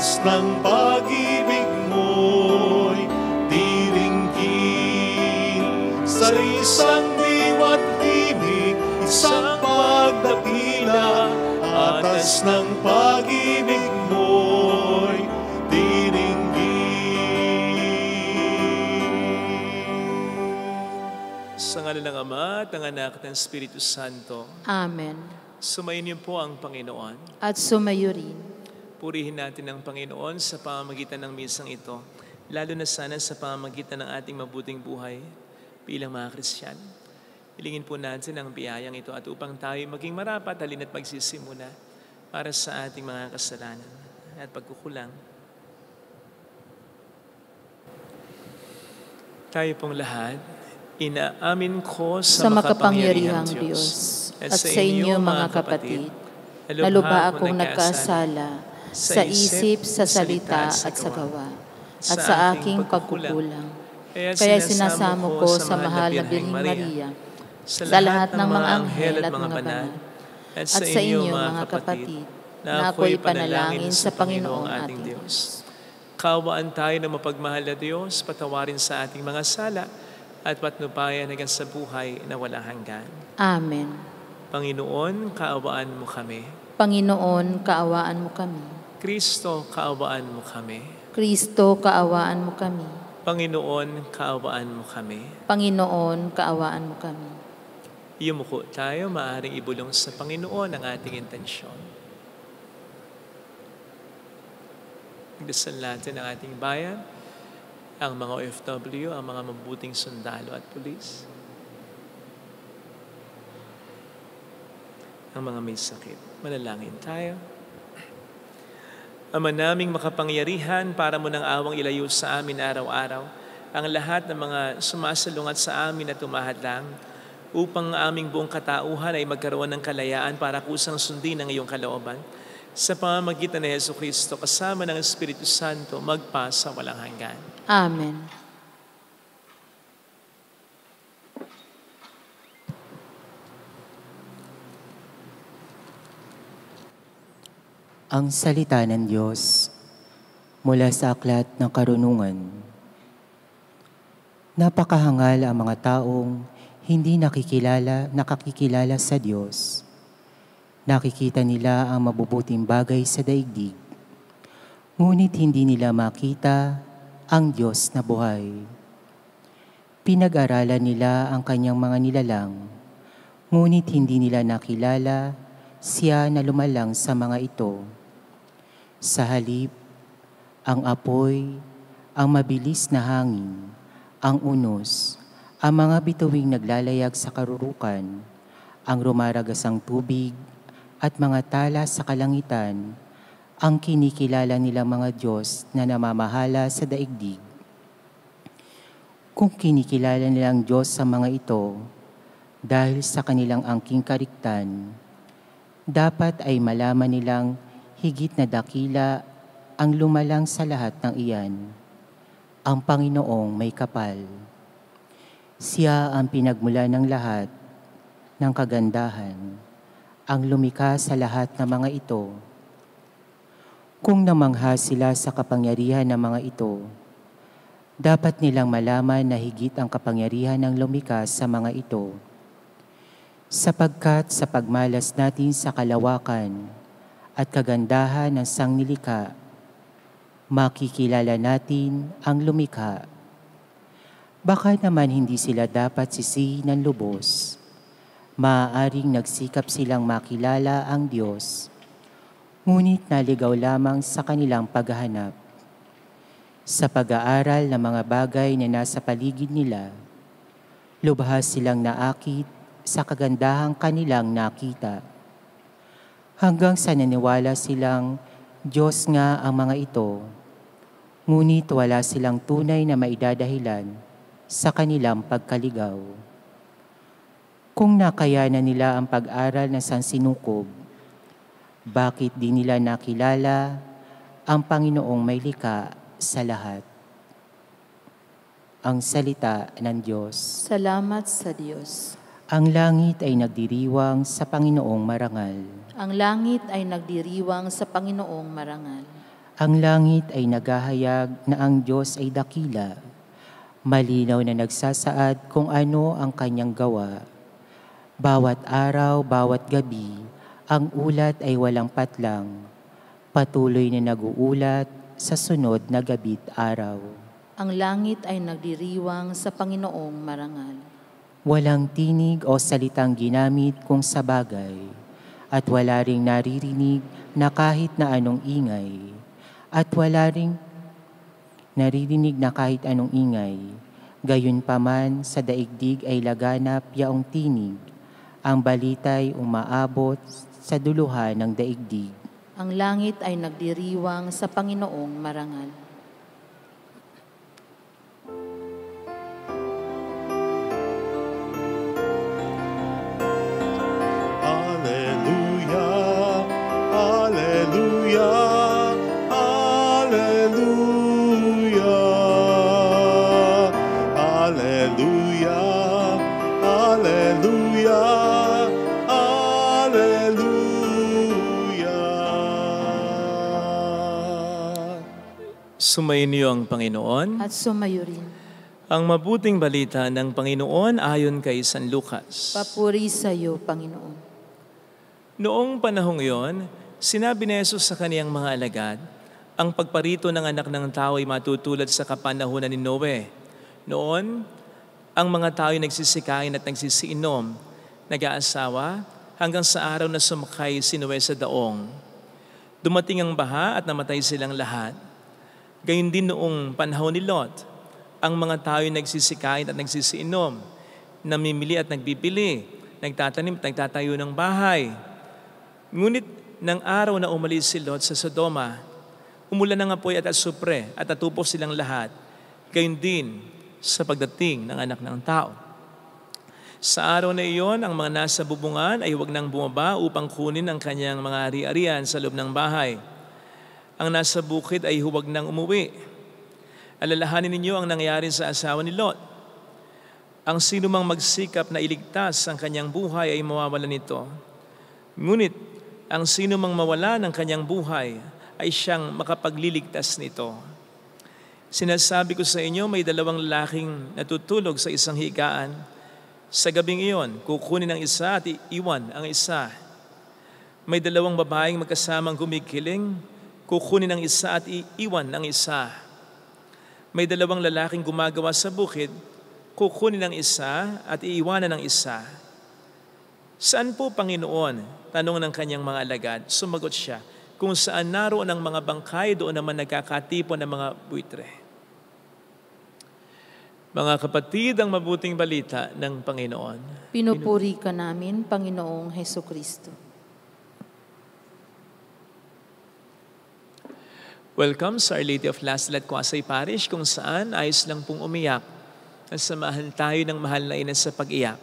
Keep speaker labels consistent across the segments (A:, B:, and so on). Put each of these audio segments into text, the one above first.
A: Atas ng pag-ibig mo'y diringgin sa isang diwa't himig, isang pagdakila. Atas ng pag-ibig mo'y diringgin. Sa ngalan ng Ama at ng Anak at ng Espiritu Santo.
B: Amen.
A: Sumayin niyo po ang Panginoon.
B: At sumayo rin.
A: Purihin natin ang Panginoon sa pamamagitan ng misang ito, lalo na sana sa pamamagitan ng ating mabuting buhay bilang mga Kristiyano. Hilingin po natin ang biyayang ito at upang tayo maging marapat, halina't magsisimula para sa ating mga kasalanan at pagkukulang. Tayo pong lahat, inaamin ko sa makapangyarihang Diyos at sa inyo mga kapatid,
B: na lubha akong nagkasala sa isip, sa salita at sa gawa, at sa aking pagkukulang. Kaya sinasamo ko sa mahal na Birhing Maria, sa lahat ng mga anghel at mga banal, at sa inyo mga kapatid, na ako'y panalangin sa Panginoong ating Diyos.
A: Kaawaan tayo ng mapagmahal na Diyos, patawarin sa ating mga sala, at patnubayan hanggang sa buhay na walang hanggan.
B: Amen.
A: Panginoon, kaawaan mo kami.
B: Panginoon, kaawaan mo kami.
A: Kristo, kaawaan mo kami.
B: Kristo, kaawaan mo kami.
A: Panginoon, kaawaan mo kami.
B: Panginoon, kaawaan mo kami.
A: Yumuko tayo, maaaring ibulong sa Panginoon ang ating intensyon. Magdasal natin ang ating bayan, ang mga OFW, ang mga mabuting sundalo at pulis, ang mga may sakit. Manalangin tayo. Ama naming makapangyarihan, para mo ng awang ilayo sa amin araw-araw ang lahat ng mga sumasalungat sa amin at tumahadlang upang aming buong katauhan ay magkaroon ng kalayaan para kusang sundin ang iyong kalooban. Sa pamamagitan ni Jesucristo, kasama ng Espiritu Santo, magpa sa walang hanggan.
B: Amen.
C: Ang salita ng Diyos mula sa aklat ng karunungan. Napakahangal ang mga taong hindi nakakikilala sa Diyos. Nakikita nila ang mabubuting bagay sa daigdig, ngunit hindi nila makita ang Diyos na buhay. Pinag-aralan nila ang kanyang mga nilalang, ngunit hindi nila nakilala siya na lumalang sa mga ito. Sa halip, ang apoy, ang mabilis na hangin, ang unos, ang mga bituing naglalayag sa karurukan, ang rumaragasang tubig, at mga tala sa kalangitan, ang kinikilala nilang mga Diyos na namamahala sa daigdig. Kung kinikilala nilang Diyos sa mga ito, dahil sa kanilang angking kariktan, dapat ay malaman nilang higit na dakila ang lumalang sa lahat ng iyan, ang Panginoong may kapal. Siya ang pinagmula ng lahat ng kagandahan, ang lumikha sa lahat ng mga ito. Kung namangha sila sa kapangyarihan ng mga ito, dapat nilang malaman na higit ang kapangyarihan ng lumikha sa mga ito. Sapagkat sa pagmalas natin sa kalawakan at kagandahan ng sangnilikha, makikilala natin ang lumikha. Baka naman hindi sila dapat sisihin ng lubos. Maaaring nagsikap silang makilala ang Diyos, ngunit naligaw lamang sa kanilang paghahanap. Sa pag-aaral ng mga bagay na nasa paligid nila, lubhas silang naakit sa kagandahang kanilang nakita. Hanggang sa naniwala silang Diyos nga ang mga ito, ngunit wala silang tunay na maidadahilan sa kanilang pagkaligaw. Kung nakayanan nila ang pag-aral na sansinukob, bakit di nila nakilala ang Panginoong may likha sa lahat? Ang salita ng Diyos.
B: Salamat sa Diyos.
C: Ang langit ay nagdiriwang sa Panginoong marangal.
B: Ang langit ay nagdiriwang sa Panginoong marangal.
C: Ang langit ay naghahayag na ang Diyos ay dakila. Malinaw na nagsasaad kung ano ang kanyang gawa. Bawat araw, bawat gabi, ang ulat ay walang patlang. Patuloy na nag-uulat sa sunod na gabi't araw.
B: Ang langit ay nagdiriwang sa Panginoong marangal.
C: Walang tinig o salitang ginamit kung sa bagay, at wala ring naririnig na kahit na anong ingay, Gayunpaman sa daigdig ay laganap yaong tinig, ang balita'y umaabot sa duluhan ng daigdig.
B: Ang langit ay nagdiriwang sa Panginoong marangal.
A: Sumainyo ang Panginoon.
B: At sumayo rin.
A: Ang mabuting balita ng Panginoon ayon kay San Lucas.
B: Papuri sa iyo, Panginoon.
A: Noong panahong iyon, sinabi ni Jesus sa kaniyang mga alagad, ang pagparito ng anak ng tao ay matutulad sa kapanahunan ni Noe. Noon, ang mga tao ay nagsisikain at nagsisiinom, nag-aasawa, hanggang sa araw na sumakay si Noe sa daong. Dumating ang baha at namatay silang lahat. Gayun din noong panahon ni Lot, ang mga tao ay nagsisikain at nagsisiinom, namimili at nagbibili, nagtatanim at nagtatayo ng bahay. Ngunit ng araw na umalis si Lot sa Sodoma, umulan ng apoy at asupre at natupok silang lahat. Gayun din sa pagdating ng anak ng tao. Sa araw na iyon, ang mga nasa bubungan ay huwag nang bumaba upang kunin ang kanyang mga ari-arian sa loob ng bahay. Ang nasa bukid ay huwag nang umuwi. Alalahanin ninyo ang nangyari sa asawa ni Lot. Ang sino mang magsikap na iligtas ang kanyang buhay ay mawawala nito. Ngunit, ang sino mang mawala ng kanyang buhay ay siyang makapagliligtas nito. Sinasabi ko sa inyo, may 2 lalaking natutulog sa isang higaan. Sa gabing iyon, kukunin ang isa at iiwan ang isa. May 2 babaeng magkasamang gumigiling, kukunin ang isa at iiwan ang isa. May 2 lalaking gumagawa sa bukid, kukunin ang isa at iiwanan ang isa. Saan po, Panginoon? Tanong ng kanyang mga alagad. Sumagot siya, kung saan naroon ang mga bangkay, doon naman nagkakatipon ng mga buitre. Mga kapatid, ang mabuting balita ng Panginoon.
B: Pinupuri ka namin, Panginoong Hesukristo.
A: Welcome sa Our Lady of Laslet Quasay Parish, kung saan ayos lang pong umiyak. Nasamahan tayo ng mahal na ina sa pag-iyak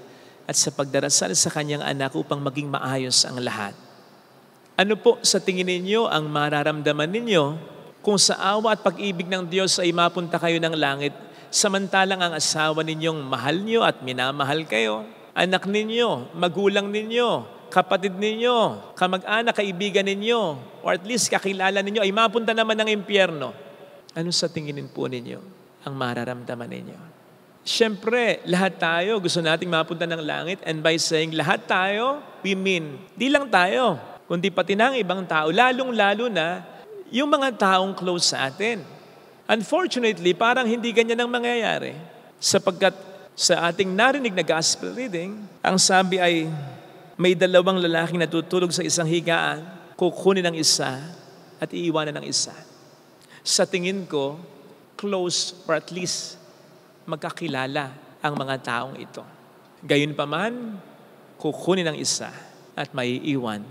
A: at sa pagdarasal sa kanyang anak upang maging maayos ang lahat. Ano po sa tingin ninyo ang mararamdaman ninyo kung sa awa at pag-ibig ng Diyos ay mapunta kayo ng langit, samantalang ang asawa ninyong mahal nyo at minamahal kayo, anak ninyo, magulang ninyo, kapatid ninyo, kamag-anak, kaibigan ninyo, or at least kakilala ninyo ay mapunta naman ng impyerno? Ano sa tinginin po ninyo ang mararamdaman ninyo? Siyempre, lahat tayo gusto nating mapunta ng langit, and by saying lahat tayo, we mean, di lang tayo, kundi pati na ang ibang tao, lalong-lalo na yung mga taong close sa atin. Unfortunately, parang hindi ganyan ang mangyayari. Sapagkat sa ating narinig na gospel reading, ang sabi ay may 2 lalaking natutulog sa isang higaan, kukunin ang isa at iiwanan ng isa. Sa tingin ko, close or at least magkakilala ang mga taong ito. Gayunpaman, kukunin ang isa at maiiwan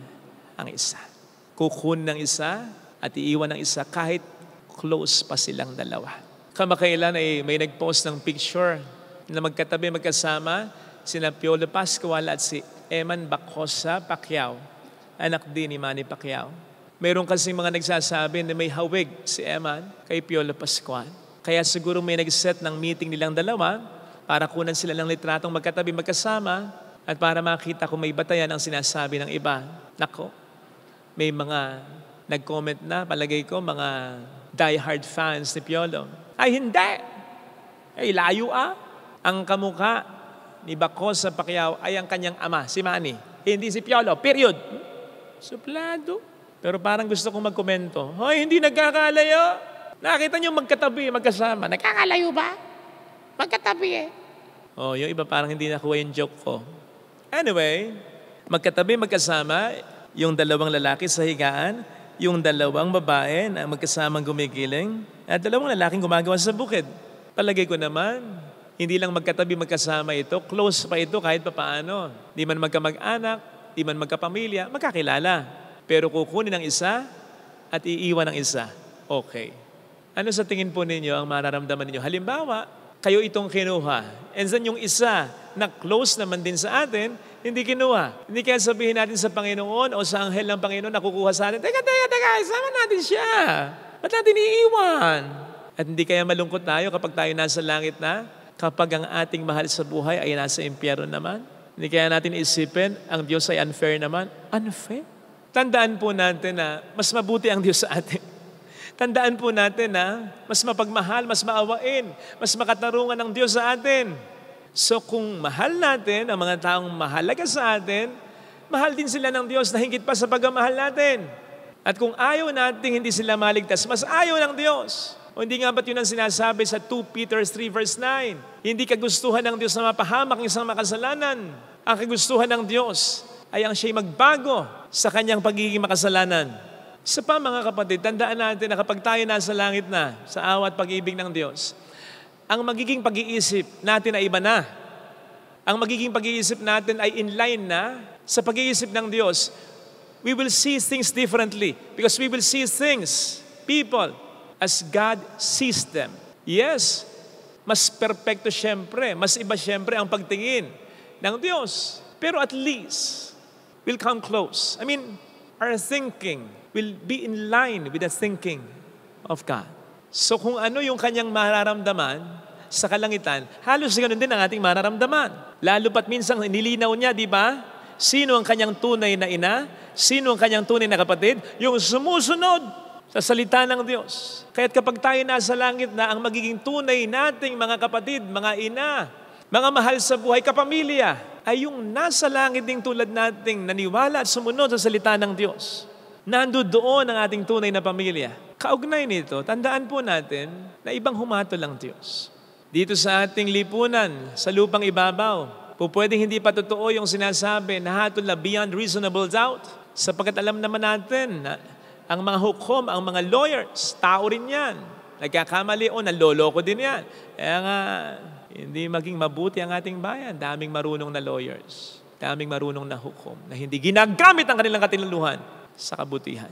A: ang isa. Kukunin ang isa at iiwan ang isa kahit close pa silang dalawa. Kamakailan ay may nag-post ng picture na magkatabi, magkasama, sina Piolo Pascual at si Eman Bacosa Pacquiao, anak din ni Manny Pacquiao. Mayroon kasi mga nagsasabi na may hawig si Eman kay Piolo Pascual. Kaya siguro may nag-set ng meeting nilang dalawa para kunan sila ng litratong magkatabi, magkasama, at para makita kung may batayan ang sinasabi ng iba. Nako, may mga nag-comment na, palagay ko, mga die-hard fans ni Piolo. Ay, hindi! Ay, layo Ang kamukha ni Bacosa Pacquiao ay ang kanyang ama, si Manny. Hindi si Piolo, period. Suplado. Pero parang gusto kong magkomento, hoy, hindi nagkakalayo. Nakita niyo magkatabi, magkasama. Nagkakalayo ba? Magkatabi yung iba parang hindi nakuha yung joke ko. Anyway, magkatabi, magkasama, yung dalawang lalaki sa higaan, yung dalawang babae na magkasamang gumigiling, at dalawang lalaking gumagawa sa bukid. Palagay ko naman, hindi lang magkatabi, magkasama ito, close pa ito kahit papaano. Di man magkamag-anak, di man magkapamilya, magkakilala. Pero kukunin ng isa at iiwan ng isa. Okay. Ano sa tingin po ninyo ang mararamdaman ninyo? Halimbawa, kayo itong kinuha. And then yung isa na close naman din sa atin, hindi kinuha. Hindi kaya sabihin natin sa Panginoon o sa anghel ng Panginoon na kukuha sa atin, teka, isama natin siya. Ba't natin iiwan? At hindi kaya malungkot tayo kapag tayo nasa langit na, kapag ang ating mahal sa buhay ay nasa impyerno naman? Hindi kaya natin isipin, ang Diyos ay unfair naman? Unfair? Tandaan po natin na mas mabuti ang Diyos sa atin. Tandaan po natin na mas mapagmahal, mas maawain, mas makatarungan ang Diyos sa atin. So kung mahal natin ang mga taong mahalaga sa atin, mahal din sila ng Diyos na higit pa sa pagmamahal natin. At kung ayaw natin hindi sila maligtas, mas ayaw ng Diyos. O hindi nga ba't yun ang sinasabi sa 2 Peter 3 verse 9? Hindi kagustuhan ng Diyos na mapahamak ng isang makasalanan. Ang kagustuhan ng Diyos ay ang siya'y magbago sa kanyang pagiging makasalanan. Isa pa mga kapatid, tandaan natin na kapag tayo nasa langit na, sa awa at pag-ibig ng Diyos, ang magiging pag-iisip natin ay iba na. Ang magiging pag-iisip natin ay in line na sa pag-iisip ng Diyos. We will see things differently because we will see things, people, as God sees them. Yes, mas perpekto syempre, mas iba syempre ang pagtingin ng Diyos. Pero at least, we'll come close. I mean, our thinking will be in line with the thinking of God. So kung ano yung kanyang mararamdaman sa kalangitan, halos ganun din ang ating mararamdaman. Lalo pat minsan nilinaw niya, di ba? Sino ang kanyang tunay na ina? Sino ang kanyang tunay na kapatid? Yung sumusunod sa salita ng Diyos. Kaya't kapag tayo nasa langit na, ang magiging tunay nating mga kapatid, mga ina, mga mahal sa buhay, kapamilya, ay yung nasa langit ding tulad nating naniwala at sumunod sa salita ng Diyos. Nandoon ang ating tunay na pamilya. Kaugnay nito, tandaan po natin na ibang humatol ang Diyos. Dito sa ating lipunan, sa lupang ibabaw, pwedeng hindi pa totoo yung sinasabi na hatol na beyond reasonable doubt. Sapagkat alam naman natin na ang mga hukom, ang mga lawyers, tao rin yan. Nagkakamali o naloloko din yan. Kaya nga, hindi maging mabuti ang ating bayan. Daming marunong na lawyers. Daming marunong na hukom na hindi ginagamit ang kanilang katinaluhan sa kabutihan.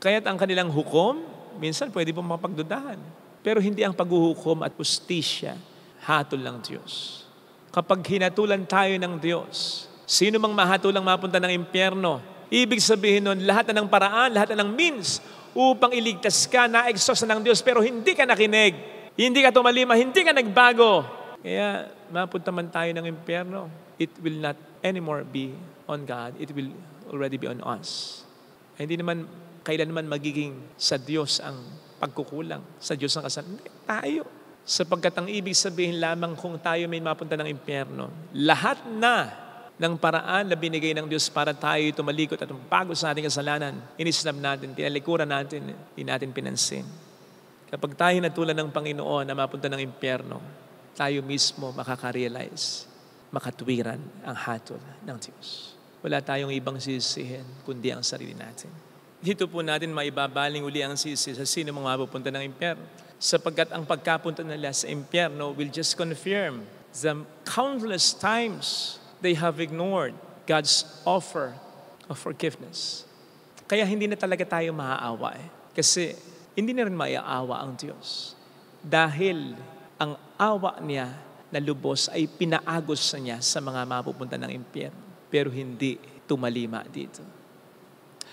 A: Kaya't ang kanilang hukom, minsan pwede pong mapagdudahan. Pero hindi ang paghuhukom at justisya, hatol ng Diyos. Kapag hinatulan tayo ng Diyos, sino mang mahatulang mapunta ng impyerno, ibig sabihin nun, lahat na ng paraan, lahat na ng means, upang iligtas ka, na-exhaust na ng Diyos, pero hindi ka nakinig, hindi ka tumalima, hindi ka nagbago. Kaya mapunta man tayo ng impyerno, it will not anymore be on God, it will already be on us. Hindi naman, kailanman magiging sa Diyos ang pagkukulang, sa Diyos ang kasalanan. Hindi, tayo. Sapagkat ang ibig sabihin lamang kung tayo may mapunta ng impyerno, lahat na ng paraan na binigay ng Diyos para tayo tumalikot at magbago sa ating kasalanan, inislam natin, tinalikuran natin, hindi natin pinansin. Kapag tayo natulan ng Panginoon na mapunta ng impyerno, tayo mismo makaka-realize, makatwiran ang hatol ng Diyos. Wala tayong ibang sisihin, kundi ang sarili natin. Dito po natin maibabaling uli ang sisi sa sino mga mapupunta ng impyerno. Sapagkat ang pagkapunta nila sa impyerno will just confirm the countless times they have ignored God's offer of forgiveness. Kaya hindi na talaga tayo maaawa Kasi hindi na rin maaawa ang Diyos. Dahil ang awa niya na lubos ay pinaagos niya sa mga mapupunta ng impyerno. Pero hindi tumalima dito.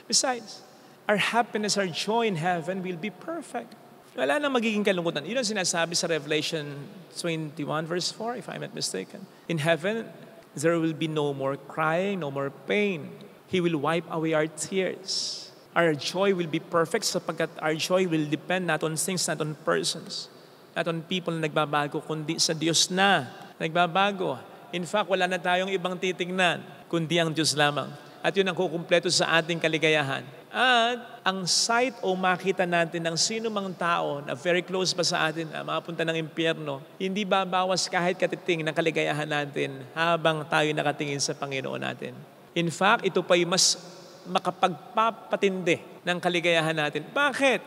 A: Besides, our happiness, our joy in heaven will be perfect. Wala nang magiging kalungkutan. Yun ang sinasabi sa Revelation 21 verse 4, if I'm not mistaken. In heaven, there will be no more crying, no more pain. He will wipe away our tears. Our joy will be perfect sapagkat our joy will depend not on things, not on persons, not on people na nagbabago, kundi sa Diyos na nagbabago. In fact, wala na tayong ibang titingnan, kundi ang Diyos lamang. At yun ang kukumpleto sa ating kaligayahan. At ang sight o makita natin ng sino mang tao na very close pa sa atin, na mapunta ng impyerno, hindi babawas kahit katiting ng kaligayahan natin habang tayo nakatingin sa Panginoon natin. In fact, ito pa'y mas makapagpapatindi ng kaligayahan natin. Bakit?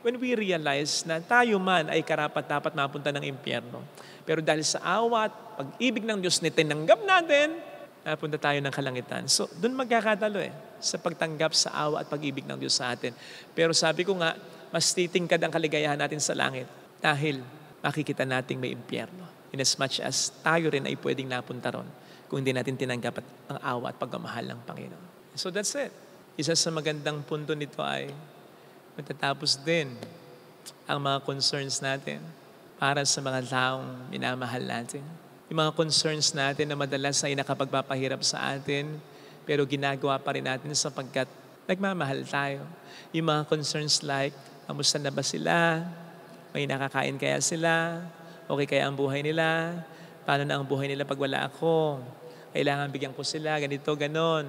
A: When we realize na tayo man ay karapat-dapat mapunta ng impyerno. Pero dahil sa awa at pag-ibig ng Diyos na tinanggap natin, napunta tayo ng kalangitan. So, doon magkakatalo sa pagtanggap sa awa at pag-ibig ng Diyos sa atin. Pero sabi ko nga, mas titingkad ang kaligayahan natin sa langit dahil makikita nating may impyerno. In as much as tayo rin ay pwedeng napunta ron kung hindi natin tinanggap ang awa at pagmamahal ng Panginoon. So that's it. Isa sa magandang punto nito ay matatapos din ang mga concerns natin para sa mga taong minamahal natin. Yung mga concerns natin na madalas ay nakapagpapahirap sa atin, pero ginagawa pa rin natin sapagkat nagmamahal tayo. Yung mga concerns like, kamusta na ba sila? May nakakain kaya sila? Okay kaya ang buhay nila? Paano na ang buhay nila pag wala ako? Kailangan bigyan ko sila, ganito, ganon.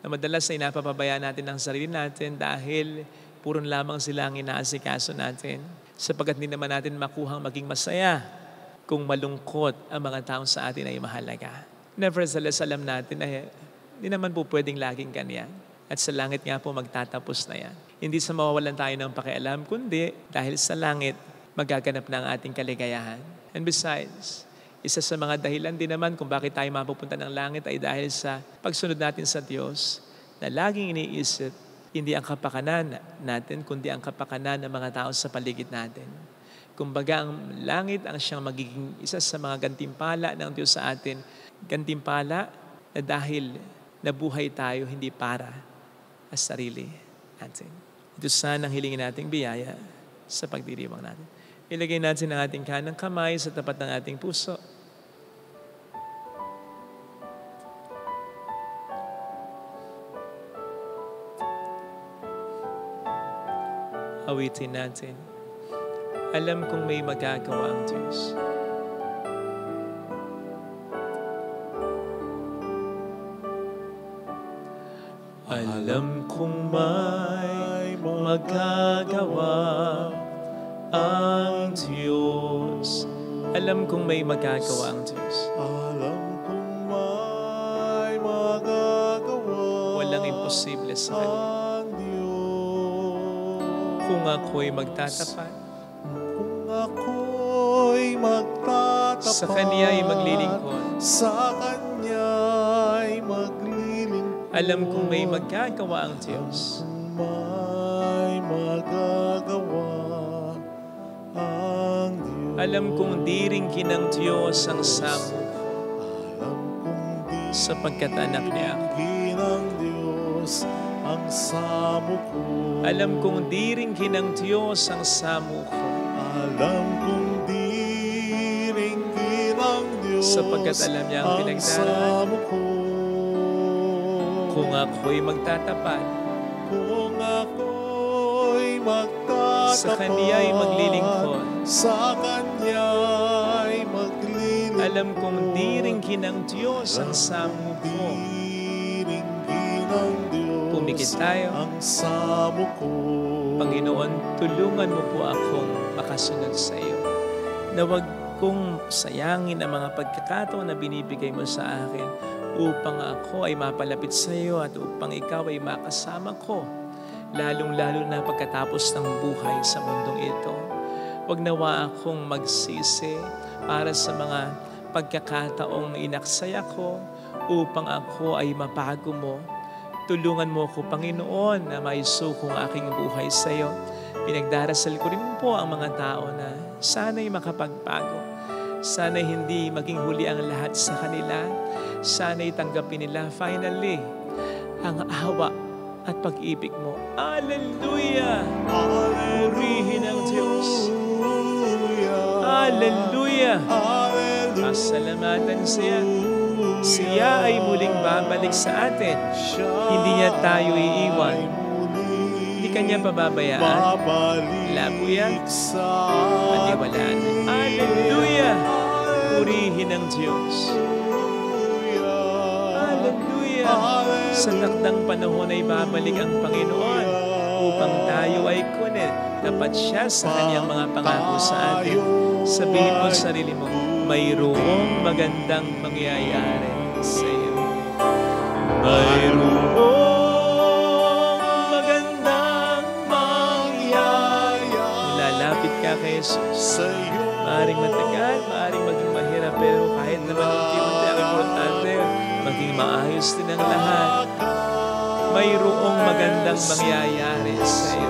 A: Na madalas ay napapabayaan natin ang sarili natin dahil puro lamang sila ang inaasikaso natin. Sapagkat hindi naman natin makuhang maging masaya kung malungkot ang mga taong sa atin ay mahalaga. Nevertheless, alam natin na hindi naman po pwedeng laging ganyan. At sa langit nga po magtatapos na yan. Hindi sa mawawalan tayo ng pakialam, kundi dahil sa langit magaganap na ang ating kaligayahan. And besides, isa sa mga dahilan din naman kung bakit tayo mapupunta ng langit ay dahil sa pagsunod natin sa Diyos na laging iniisip, hindi ang kapakanan natin, kundi ang kapakanan ng mga tao sa paligid natin. Kumbaga, ang langit ang siyang magiging isa sa mga gantimpala ng Diyos sa atin. Gantimpala na dahil nabuhay tayo hindi para sa sarili natin. Ito sana ang hilingin nating biyaya sa pagdiriwang natin. Ilagay natin ang ating kanang kamay sa tapat ng ating puso. Awitin natin. Alam kong may magagawa ang Diyos. Alam kong may magagawa ang Diyos. Alam kong may magagawa ang Diyos.
D: Alam kong may magagawa
A: Walang imposible sa Kanya.
D: ang Diyos.
A: Kung ako'y magtatapat,
D: Kung ako'y magtatapat
A: sa Kanya'y maglilingkod,
D: sa Kanya'y maglilingkod.
A: alam kong may magagawa ang Diyos.
D: Kung may magagawa ang Diyos.
A: Alam kong di rin kinang Diyos ang samo
D: Alam kong di
A: sapagkat anak niya ako.
D: ng Diyos ang samo ko.
A: Alam kong di rin kinang Diyos ang samo ko
D: Alam kong di rin ng Diyos
A: sapagkat alam niya ang
D: ang
A: pinagdaraan.
D: samo ko.
A: Kung ako'y magtatapat,
D: Kung ako'y magtatapat
A: sa Kaniya'y maglilingkod,
D: sa Kaniya'y maglilingkod.
A: alam kong di rin kinang Diyos ang samo ko.
D: Di rin ng Diyos
A: Pumikit tayo.
D: ang samo ko.
A: Panginoon, tulungan mo po akong makasunod sa iyo. Na wag kong sayangin ang mga pagkakataon na binibigay mo sa akin upang ako ay mapalapit sa iyo at upang ikaw ay makasama ko. Lalong-lalo na pagkatapos ng buhay sa mundong ito. Wag nawa akong magsisi para sa mga pagkakataong inaksaya ko upang ako ay mapago mo. Tulungan mo ko, Panginoon, na maisuko ang aking buhay sa iyo. Pinagdarasal ko rin po ang mga tao na sana'y makapagbago. Sana'y hindi maging huli ang lahat sa kanila. Sana'y tanggapin nila finally ang awa at pag-ibig mo. Hallelujah! Purihin ang Diyos. Hallelujah! Pasalamatan siya. Siya ay muling babalik sa atin. Hindi niya tayo iiwan. Kanya pababayaan. Labo yan. Paniwalaan. Hallelujah! Purihin ang Diyos. Hallelujah! Sa takdang panahon ay babalik ang Panginoon upang tayo ay kunin. Tapat siya sa Kanyang mga pangako sa atin. Sabihin mo sa sarili mo, mayroong magandang mangyayari sa iyo. Mayroong magandang mangyayari. Lalapit ka kay Jesus. Maaring matagal, maaring maging mahirap, pero kahit naman unti-unti ang importante, maging maayos din ang lahat. Mayroong magandang mangyayari sa iyo.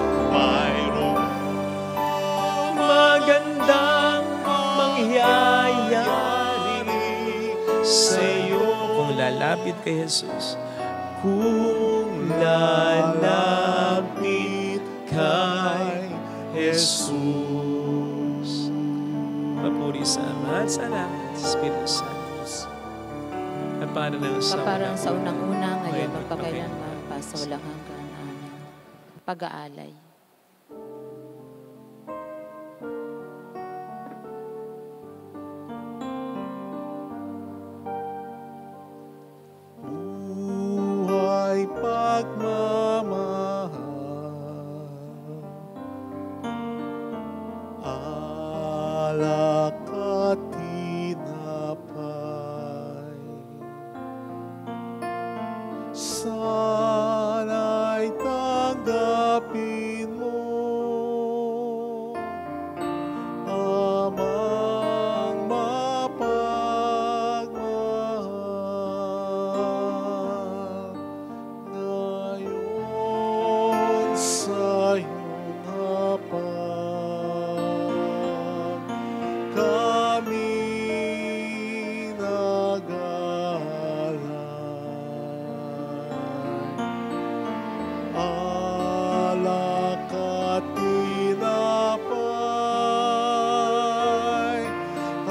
A: Magandang mangyayari sa iyo kung lalapit kay Jesus. Kung lalapit kay Jesus. Papuri sa Ama at sa Anak at sa Espiritu Santo.
B: Kaparang sa unang-una, ngayon magpakailanman pa sa walang hanggan. Amen. Pag-aalay.
D: Buhay pagmamahal, alak at tinapay, sana'y tanggapin mo, Amang mapagmahal, ngayon sa iyong hapag, kami nag-aalay. Alak at tinapay,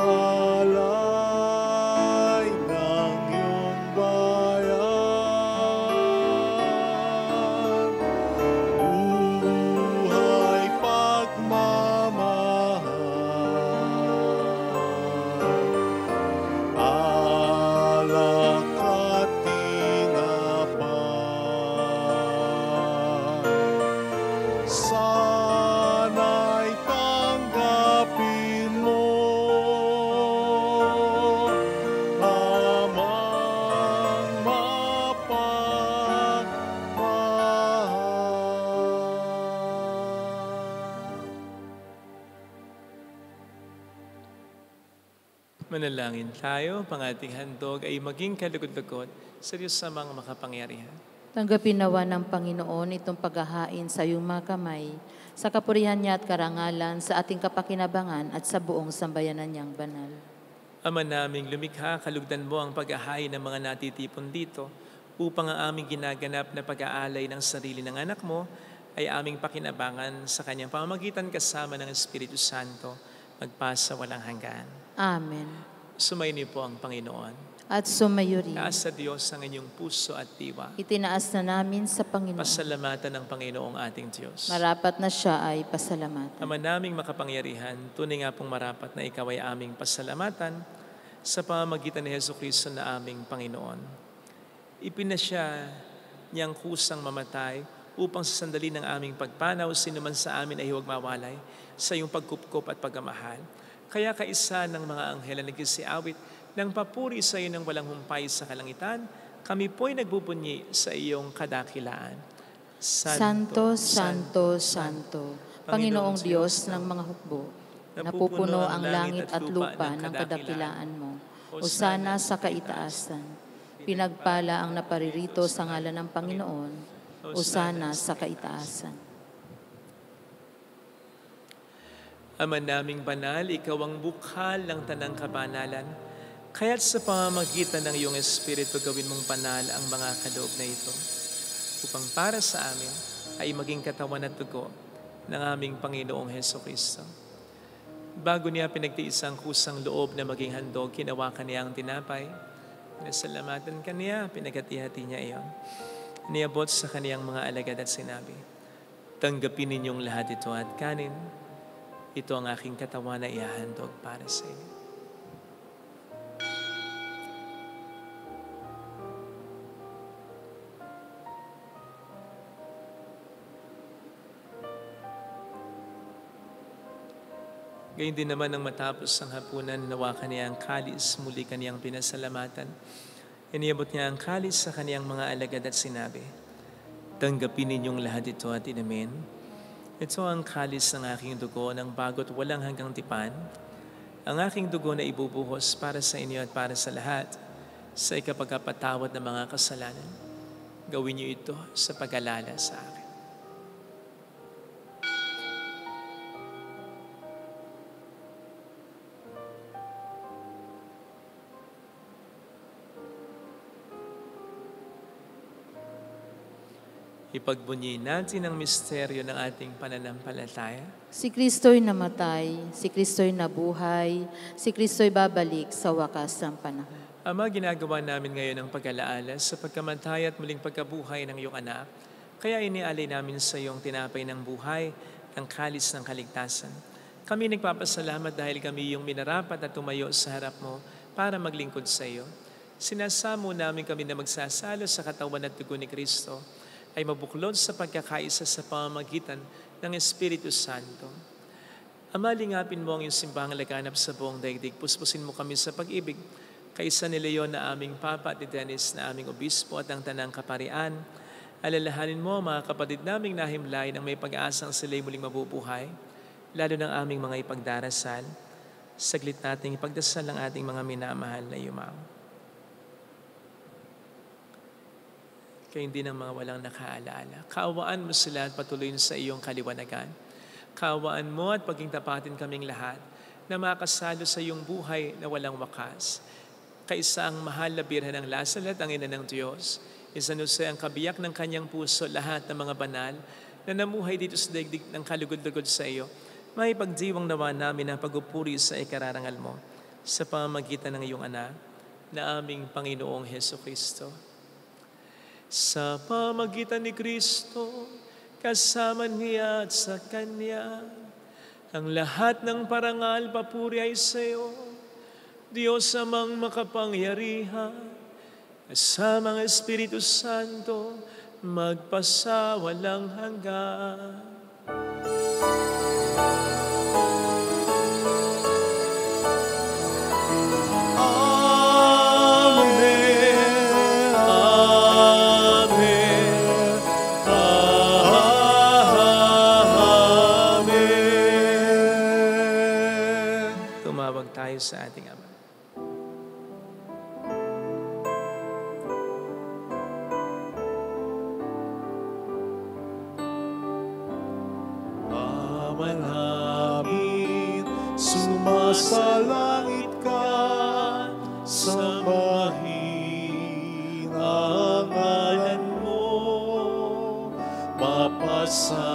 D: alay ng iyong bayan. Buhay pagmamahal, alak at tinapay, sana'y tanggapin mo, Amang mapagmahal.
A: Manalangin tayo, pang ating handog ay maging kalugod-lugod sa Diyos sa mga makapangyarihan.
B: Tanggapin nawa ng Panginoon itong paghahain sa iyong mga kamay, sa kapurihan niya at karangalan, sa ating kapakinabangan at sa buong sambayanan niyang banal.
A: Ama naming lumikha, kalugdan mo ang paghahain ng mga natitipon dito upang ang aming ginaganap na pag-aalay ng sarili ng anak mo ay aming pakinabangan sa kanyang pamamagitan kasama ng Espiritu Santo magpasa walang hanggan.
B: Amen.
A: Sumayin niyo po ang Panginoon.
B: At sumayo rin.
A: Taas sa Diyos ang inyong puso at diwa.
B: Itinaas na namin sa Panginoon.
A: Pasalamatan ng Panginoong ating Diyos.
B: Marapat na siya ay pasalamatan.
A: Ama naming makapangyarihan, tunay nga pong marapat na ikaw ay aming pasalamatan sa pamamagitan ni Jesucristo na aming Panginoon. Ipinasya niyang kusang mamatay upang sa sandali ng aming pagpanaw, sino man sa amin ay huwag mawalay sa iyong pagkupkop at pagmamahal. Kaya kaisa ng mga anghel na nagsiawit ng papuri sa iyo ng walang humpay sa kalangitan, kami po'y nagbubunyi sa iyong kadakilaan.
B: Santo, Santo, Santo, Panginoong Diyos ng mga hukbo, napupuno ang langit at lupa ng kadakilaan mo. Hosana sa kaitaasan. Pinagpala ang naparirito sa ngalan ng Panginoon. Hosana sa kaitaasan.
A: Ama naming banal, ikaw ang bukhal ng tanang kabanalan. Kaya't sa pamamagitan ng iyong Espiritu, gawin mong banal ang mga kaloob na ito, upang para sa amin ay maging katawan at dugo ng aming Panginoong Hesukristo. Bago niya pinagtiis ang kusang loob na maging handog, kinawakan niya ang tinapay. Nasalamatan kaniya, pinagati-hati niya iyon. Niabot sa kaniyang mga alagad at sinabi, Tanggapin ninyong lahat ito at kanin. Ito ang aking katawan na ihahandog para sa inyo. Gayun din naman nang matapos ang hapunan, nawakan niya ang kalis, muli kaniyang pinasalamatan. Iniabot niya ang kalis sa kaniyang mga alagad at sinabi, tanggapin ninyong lahat ito at inumin. Ito ang kalis ng aking dugo ng bago't walang hanggang tipan. Ang aking dugo na ibubuhos para sa inyo at para sa lahat sa ikapagpatawad ng mga kasalanan. Gawin niyo ito sa pag-alala sa akin. Ipagbunyi natin ang misteryo ng ating pananampalataya.
B: Si Kristo'y namatay, si Kristo'y nabuhay, si Kristo'y babalik sa wakas ng panahon.
A: Ama, ginagawa namin ngayon ang pag-alaala sa pagkamatay at muling pagkabuhay ng iyong anak. Kaya inialay namin sa iyong tinapay ng buhay, ng kalis ng kaligtasan. Kami nagpapasalamat dahil kami yung minarapat at tumayo sa harap mo para maglingkod sa iyo. Sinasamo namin kami na magsasalo sa katawan at dugo ni Kristo ay mabuklod sa pagkakaisa sa pamamagitan ng Espiritu Santo. Ama, lingapin mo ang iyong simbahang laganap sa buong daigdig. Puspusin mo kami sa pag-ibig. Kaisa ni Leon na aming Papa at ni Dennis na aming Obispo at ang Tanang Kaparian. Alalahanin mo mga kapatid naming nahimlay ng may pag-asang sila'y muling mabubuhay, lalo ng aming mga ipagdarasal. Saglit nating ipagdasal ang ating mga minamahal na yumaong. Kaya hindi ng mga walang nakaalaala. Kaawaan mo sila at patuloyin sa iyong kaliwanagan. Kaawaan mo at paging tapatin kaming lahat na makasalo sa iyong buhay na walang wakas. Kaisa ang mahal na Birhen ng Lasalet, ang Ina ng Diyos. Isanusay ang kabiyak ng kanyang puso lahat ng mga banal na namuhay dito sa daigdig ng kalugod-lugod sa iyo. May pagdiwang nawa namin ang pagupuri sa ikararangal mo sa pamamagitan ng iyong anak na aming Panginoong Hesukristo. Sa pamagitan ni Kristo, kasama niya at sa Kanya, ang lahat ng parangal papuri ay sa iyo, Diyos amang makapangyarihan, kasama ang Espiritu Santo, magpasawalang hanggan. Sa ating Ama.
D: Ama namin, sumasalangit ka, sambahin ang ngalan mo, mapasa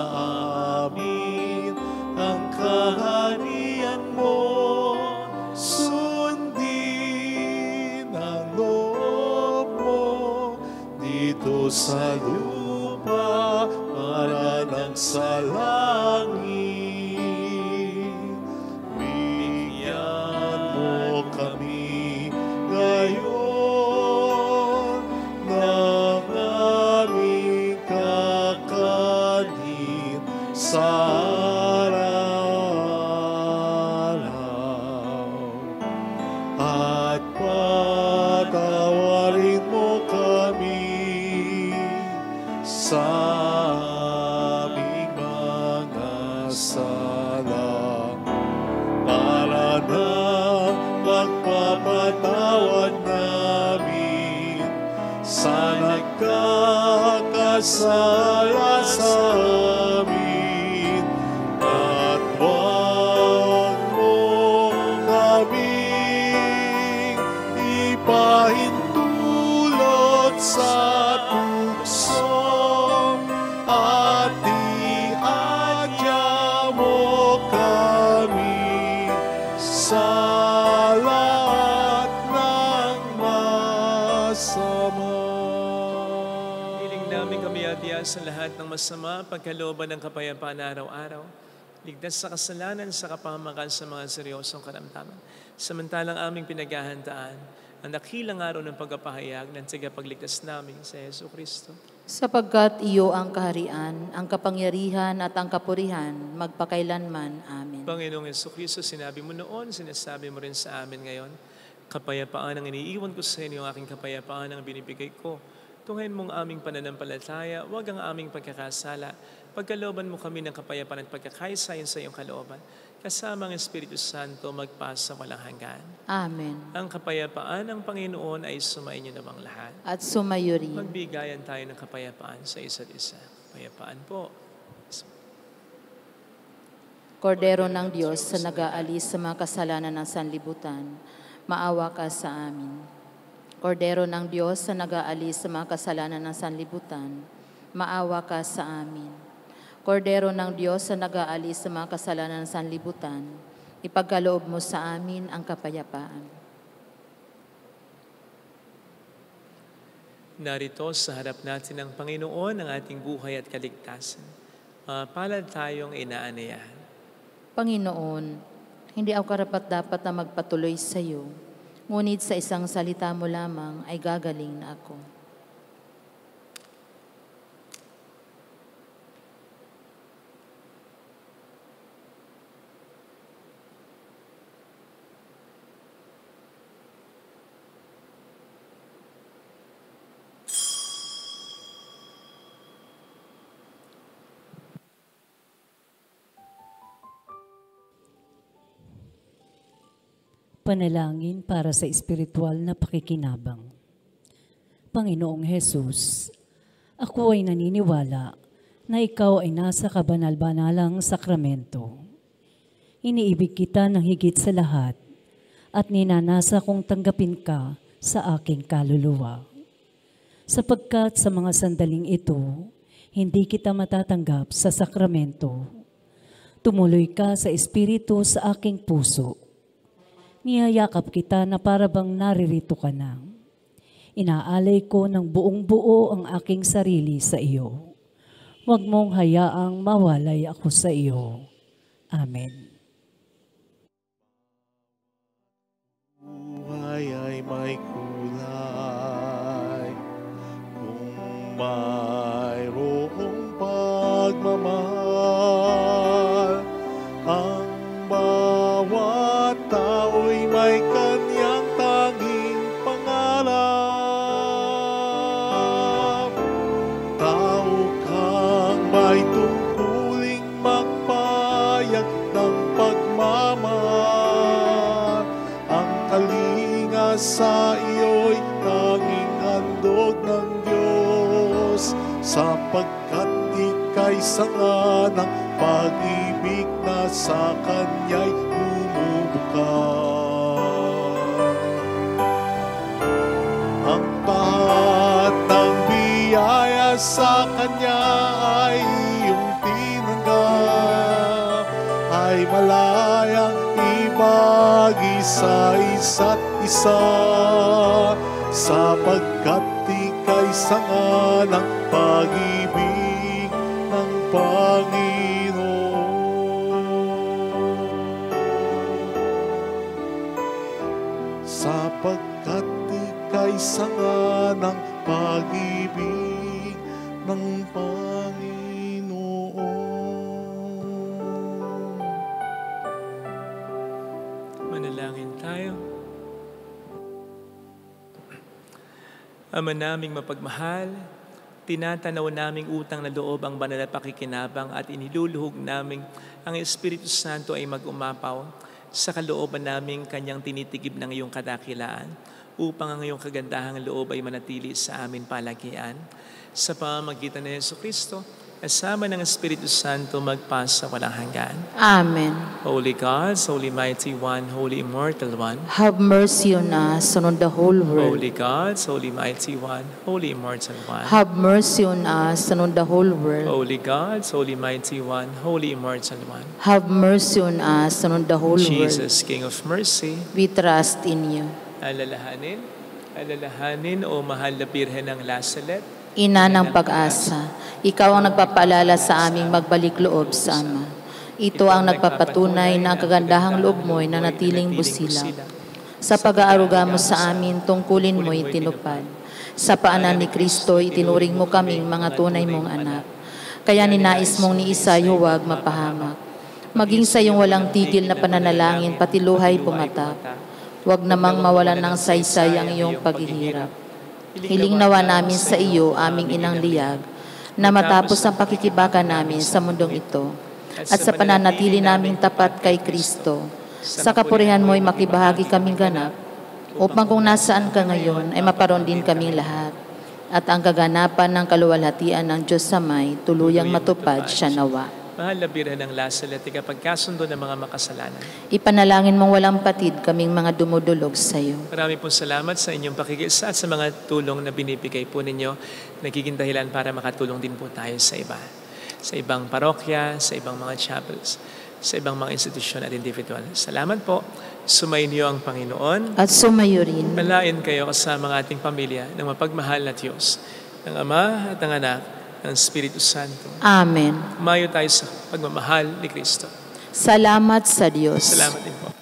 D: amin ang kaharian mo. Sa lupa para ng sa langit, bigyan mo kami ngayon ng aming kakanin sa araw-araw, at patawarin mo kami sa aming mga sala, para na pagpapatawad namin sa nagkakasala sa amin, at huwag mo kaming ipahintulot sa
A: sa lahat ng masama, pagkalooban ng kapayapaan araw-araw, ligtas sa kasalanan, sa kapahamakan sa mga seryosong karamdaman. Samantalang aming pinaghahandaan ang dakilang araw ng pagpapahayag ng tagapagligtas namin sa Yesu Kristo.
B: Sapagkat iyo ang kaharian, ang kapangyarihan at ang kapurihan, magpakailanman. Amen.
A: Panginoong Yesu Kristo, sinabi mo noon, sinasabi mo rin sa amin ngayon, kapayapaan ang iniiwan ko sa inyo, ang aking kapayapaan ang binibigay ko. Tunghayin mong aming pananampalataya, huwag ang aming pagkakasala. Pagkalooban mo kami ng kapayapaan at pagkakaisayan sa iyong kalooban. Kasama ang Espiritu Santo magpasa walang hanggan.
B: Amen.
A: Ang kapayapaan ng Panginoon ay sumainyo namang lahat.
B: At sumayo rin.
A: Magbigayan tayo ng kapayapaan sa isa't isa. Kapayapaan po.
B: Kordero ng Diyos sa nag-aalis sa mga kasalanan ng sanlibutan, maawa ka sa amin. Kordero ng Diyos sa nag-aalis sa mga kasalanan ng sanlibutan, maawa ka sa amin. Kordero ng Diyos sa nag-aalis sa mga kasalanan ng sanlibutan, ipagkaloob mo sa amin ang kapayapaan.
A: Narito sa harap natin ng Panginoon ang ating buhay at kaligtasan. Palad tayong inaanayahan.
B: Panginoon, hindi ako karapat-dapat na magpatuloy sa iyo, ngunit sa isang salita mo lamang ay gagaling na ako.
E: Panalangin para sa espiritual na pakikinabang. Panginoong Hesus, ako ay naniniwala na ikaw ay nasa kabanal-banalang sakramento. Iniibig kita ng higit sa lahat at ninanasa kong tanggapin ka sa aking kaluluwa. Sapagkat sa mga sandaling ito, hindi kita matatanggap sa sakramento. Tumuloy ka sa espiritu sa aking puso. Niyayakap kita na parabang naririto ka na. Inaalay ko ng buong buo ang aking sarili sa iyo. Huwag mong hayaang mawalay ako sa iyo. Amen.
D: Buhay ay may kulay kung mayroong pagmamahal. Ang bawat tao'y may kanyang tanging pangarap. Tao kang may tungkuling magpayag ng pagmamahal. Ang kalinga sa iyo'y tanging handog ng Diyos, sapagkat ika'y sanga ng pag-ibig na sa Kanya'y bumubukas. Ang lahat ng biyaya sa Kanya ay iyong tinanggap, ay malayang ibagi sa isa't isa, sapagkat ika'y sanga ng pag-ibig ng Panginoon. Sapagkat ika'y sanga ng pag-ibig ng Panginoon.
A: Manalangin tayo. Ama naming mapagmahal, tinatanaw naming utang na loob ang banal na pakikinabang at iniluluhog naming ang Espiritu Santo ay mag-umapaw sa kalooban naming Kanyang tinitigib ng iyong kadakilaan upang ang iyong kagandahang loob ay manatili sa amin palagian. Sa pamamagitan ng Yesu Kristo, kasama ng Espiritu Santo magpasa walang hanggan.
B: Amen.
A: Holy God, Holy Mighty One, Holy Immortal One,
B: Have mercy on us and on the whole world.
A: Holy God, Holy Mighty One, Holy Immortal One,
B: Have mercy on us and on the whole world.
A: Holy God, Holy Mighty One, Holy Immortal One,
B: Have mercy on us and on the whole world.
A: Jesus, King of Mercy,
B: We trust in you.
A: alalahanin, o mahal na Birhen ng Lasalet,
B: Ina ng pag-asa, ikaw ang nagpapaalala sa aming magbalik loob sa Ama. Ito ang nagpapatunay na ang kagandahang loob mo'y nanatiling busilak. Sa pag-aaruga mo sa amin, tungkulin mo'y tinupad. Sa paanan ni Kristo, itinuring mo kaming mga tunay mong anak. Kaya ninais mong ni Isay huwag mapahamak. Maging sa iyong walang tigil na pananalangin, pati luhay pumatak. Huwag namang mawalan ng saysay ang iyong paghihirap. Hiling nawa namin sa iyo, aming inang liyag, na matapos ang pakikibaka namin sa mundong ito, at sa pananatili naming tapat kay Kristo, sa kapurihan mo'y makibahagi kaming ganap, upang kung nasaan ka ngayon ay maparoon din kaming lahat, at ang kaganapan ng kaluwalhatian ng Diyos sa may tuluyang matupad siya nawa.
A: Mahal na Birhen ng Lasal at ikapagkasundo ng mga makasalanan.
B: Ipanalangin mong walang patid kaming mga dumudulog sa iyo.
A: Marami pong salamat sa inyong pakikisa at sa mga tulong na binibigay po ninyo. Nagiging dahilan para makatulong din po tayo sa iba. Sa ibang parokya, sa ibang mga chapels, sa ibang mga institusyon at individual. Salamat po. Sumainyo ang Panginoon.
B: At sumayo rin.
A: Malayan kayo kasama ang ating pamilya ng mapagmahal na Diyos, ng Ama at ng Anak, ng Espiritu Santo.
B: Amen.
A: Umayo tayo sa pagmamahal ni Kristo.
B: Salamat sa Diyos.
A: Salamat din po.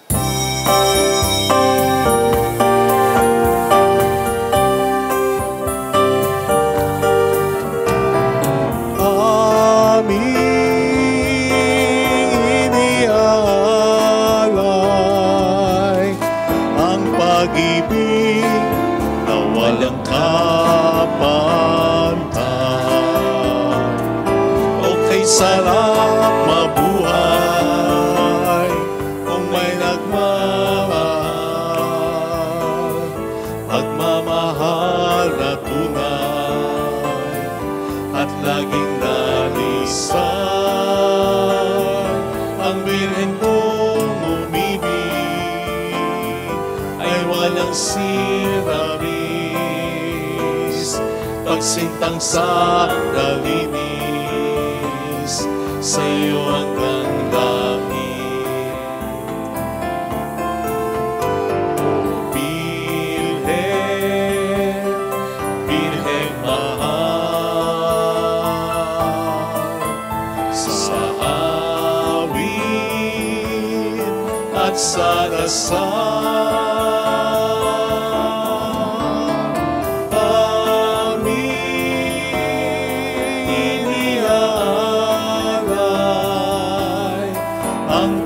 D: Inialay ang pag-ibig na walang sarap mabuhay kung may nagmamahal, pagmamahal na tunay at laging nalisan. Ang Birhen kong umibig ay walang siramis, pagsintang sa dalinis sa iyo hanggang langit. Birhen, Birhen mahal, sa awit at sa dasal, ang